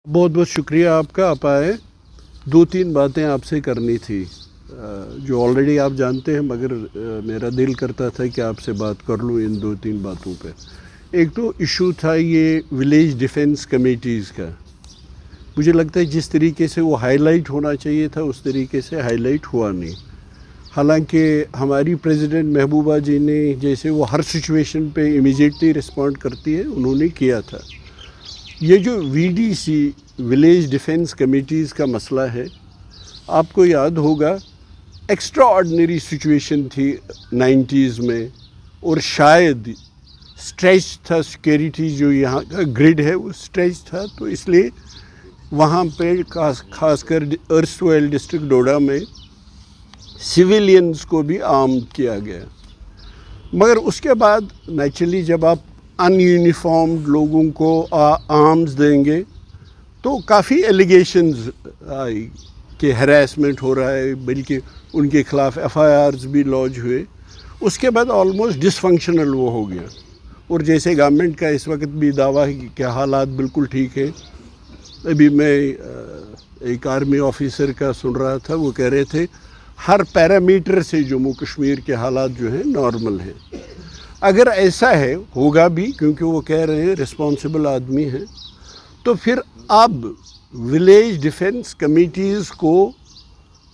बहुत बहुत शुक्रिया आपका, आप आए। दो तीन बातें आपसे करनी थी जो ऑलरेडी आप जानते हैं, मगर मेरा दिल करता था कि आपसे बात कर लूँ इन दो तीन बातों पे। एक तो इशू था ये विलेज डिफेंस कमेटीज़ का। मुझे लगता है जिस तरीके से वो हाईलाइट होना चाहिए था उस तरीके से हाईलाइट हुआ नहीं। हालांकि हमारी प्रेसिडेंट महबूबा जी ने, जैसे वो हर सिचुएशन पे इमीडिएटली रिस्पॉन्ड करती है, उन्होंने किया था। ये जो वीडीसी विलेज डिफेंस कमेटीज़ का मसला है, आपको याद होगा एक्स्ट्रा ऑर्डिनरी सिचुएशन थी 90s में, और शायद स्ट्रेच था सिक्योरिटी, जो यहाँ का ग्रिड है वो स्ट्रेच था, तो इसलिए वहाँ पे खासकर अर्सवाइल डिस्ट्रिक्ट डोडा में सिविलियंस को भी आर्म किया गया। मगर उसके बाद नेचुरली जब आप अनयूनिफॉर्म्ड लोगों को आर्म्स देंगे तो काफ़ी एलिगेशंस आई कि हैरेसमेंट हो रहा है, बल्कि उनके खिलाफ FIRs भी लॉन्च हुए। उसके बाद ऑलमोस्ट डिसफंक्शनल वो हो गया। और जैसे गवर्नमेंट का इस वक्त भी दावा है कि हालात बिल्कुल ठीक है। अभी मैं एक आर्मी ऑफिसर का सुन रहा था, वो कह रहे थे हर पैरामीटर से जम्मू कश्मीर के हालात जो हैं नॉर्मल हैं। अगर ऐसा है, होगा भी, क्योंकि वो कह रहे हैं रिस्पॉन्सिबल आदमी हैं, तो फिर अब विलेज डिफेंस कमेटीज़ को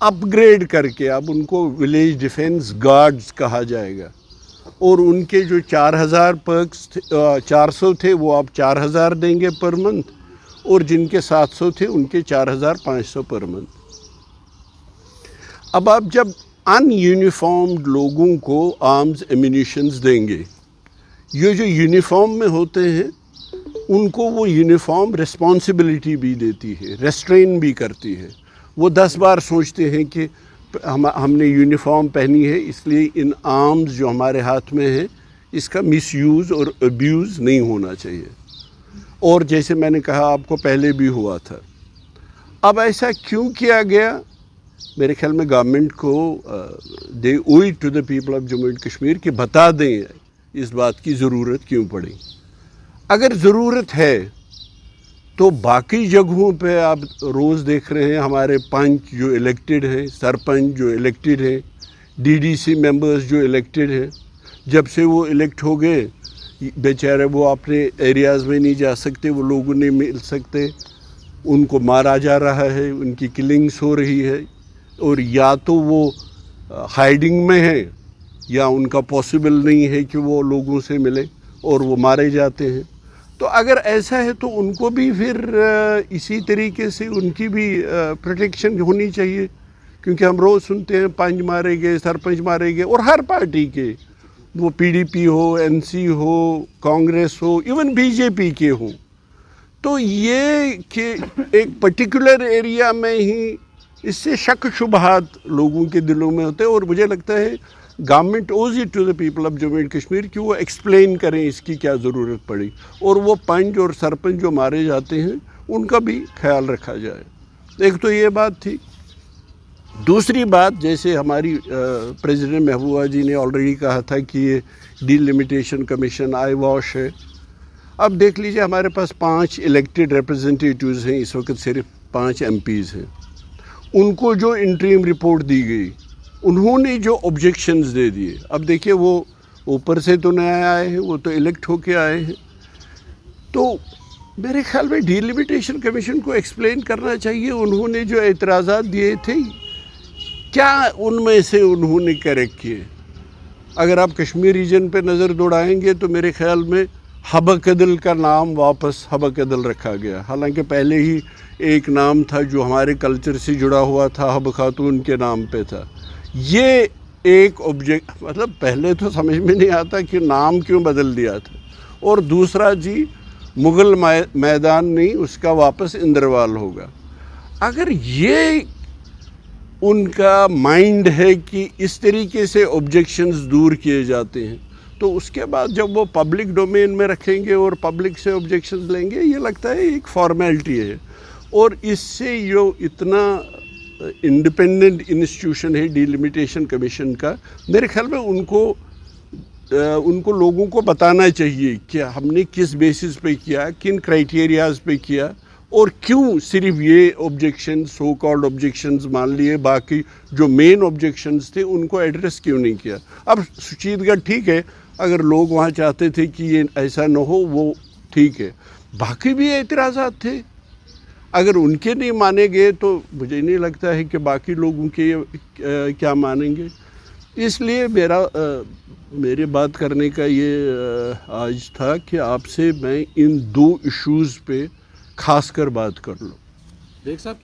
अपग्रेड करके अब उनको विलेज डिफेंस गार्ड्स कहा जाएगा। और उनके जो 4000 पर्क्स 400 थे वो आप 4000 देंगे पर मंथ, और जिनके 700 थे उनके 4500 पर मंथ। अब आप जब अनयूनिफॉर्म्ड लोगों को आर्म्स एम्यूनिशंस देंगे, ये जो यूनिफॉर्म में होते हैं उनको वो यूनिफॉर्म रिस्पॉन्सिबिलिटी भी देती है, रेस्ट्रेन भी करती है। वो 10 बार सोचते हैं कि हमने यूनिफॉर्म पहनी है, इसलिए इन आर्म्स जो हमारे हाथ में है इसका मिसयूज़ और अब्यूज़ नहीं होना चाहिए। और जैसे मैंने कहा आपको पहले भी हुआ था। अब ऐसा क्यों किया गया? मेरे ख्याल में गवर्नमेंट को they owe it to the people of Jammu and Kashmir कि बता दें इस बात की ज़रूरत क्यों पड़ी। अगर ज़रूरत है तो बाकी जगहों पे आप रोज़ देख रहे हैं हमारे पंच जो इलेक्टेड हैं, सरपंच जो इलेक्टेड हैं, DDC मेंबर्स जो इलेक्टेड हैं, जब से वो इलेक्ट हो गए बेचारे वो अपने एरियाज़ में नहीं जा सकते, वो लोगों नहीं मिल सकते, उनको मारा जा रहा है, उनकी किलिंग्स हो रही है, और या तो वो हाइडिंग में है या उनका पॉसिबल नहीं है कि वो लोगों से मिले और वो मारे जाते हैं। तो अगर ऐसा है तो उनको भी फिर इसी तरीके से उनकी भी प्रोटेक्शन होनी चाहिए, क्योंकि हम रोज़ सुनते हैं पंच मारे गए, सरपंच मारे गए, और हर पार्टी के, वो PDP हो, NC हो, कांग्रेस हो, इवन BJP के हों। तो ये कि एक पर्टिकुलर एरिया में ही इससे शक शुबहात लोगों के दिलों में होते हैं, और मुझे लगता है government owes it to the people of Jammu and Kashmir कि वो एक्सप्लेन करें इसकी क्या ज़रूरत पड़ी, और वो पंच और सरपंच जो मारे जाते हैं उनका भी ख्याल रखा जाए। एक तो ये बात थी। दूसरी बात, जैसे हमारी प्रेसिडेंट महबूबा जी ने ऑलरेडी कहा था कि ये डिलिमिटेशन कमीशन आई वॉश है। अब देख लीजिए हमारे पास 5 इलेक्टेड रिप्रेजेंटेटिव्स हैं, इस वक्त सिर्फ 5 MPs हैं। उनको जो इंटरिम रिपोर्ट दी गई, उन्होंने जो ऑब्जेक्शंस दे दिए, अब देखिए वो ऊपर से तो नहीं आए हैं, वो तो इलेक्ट होके आए हैं। तो मेरे ख्याल में डिलिमिटेशन कमीशन को एक्सप्लेन करना चाहिए उन्होंने जो एतराज़ात दिए थे क्या उनमें से उन्होंने करेक्ट किए। अगर आप कश्मीर रीजन पे नज़र दौड़ाएंगे तो मेरे ख्याल में हबा कदल का नाम वापस हबा कदल रखा गया, हालांकि पहले ही एक नाम था जो हमारे कल्चर से जुड़ा हुआ था, हब खातून के नाम पे था। ये एक मतलब पहले तो समझ में नहीं आता कि नाम क्यों बदल दिया था। और दूसरा जी, मुग़ल मैदान नहीं, उसका वापस इंद्रवाल होगा। अगर ये उनका माइंड है कि इस तरीके से ऑब्जेक्शंस दूर किए जाते हैं, तो उसके बाद जब वो पब्लिक डोमेन में रखेंगे और पब्लिक से ऑब्जेक्शंस लेंगे, ये लगता है एक फॉर्मेलिटी है। और इससे जो इतना इंडिपेंडेंट इंस्टीट्यूशन है डिलिमिटेशन कमीशन का, मेरे ख्याल में उनको लोगों को बताना चाहिए कि हमने किस बेसिस पे किया, किन क्राइटेरियाज़ पे किया, اور کیوں صرف یہ آبجیکشن سو کالڈ آبجیکشنز مان لیے، باقی جو مین آبجیکشنز تھے ان کو ایڈریس کیوں نہیں کیا؟ اب سچیت گڑھ ٹھیک ہے، اگر لوگ وہاں چاہتے تھے کہ یہ ایسا نہ ہو وہ ٹھیک ہے، باقی بھی اعتراضات تھے، اگر ان کے نہیں مانے گئے تو مجھے نہیں لگتا ہے کہ باقی لوگوں کے کیا مانیں گے۔ اس لیے میرے بات کرنے کا یہ آج تھا کہ آپ سے میں ان دو ایشوز پہ خاص کر بات کر لوں۔ دیکھ صاحب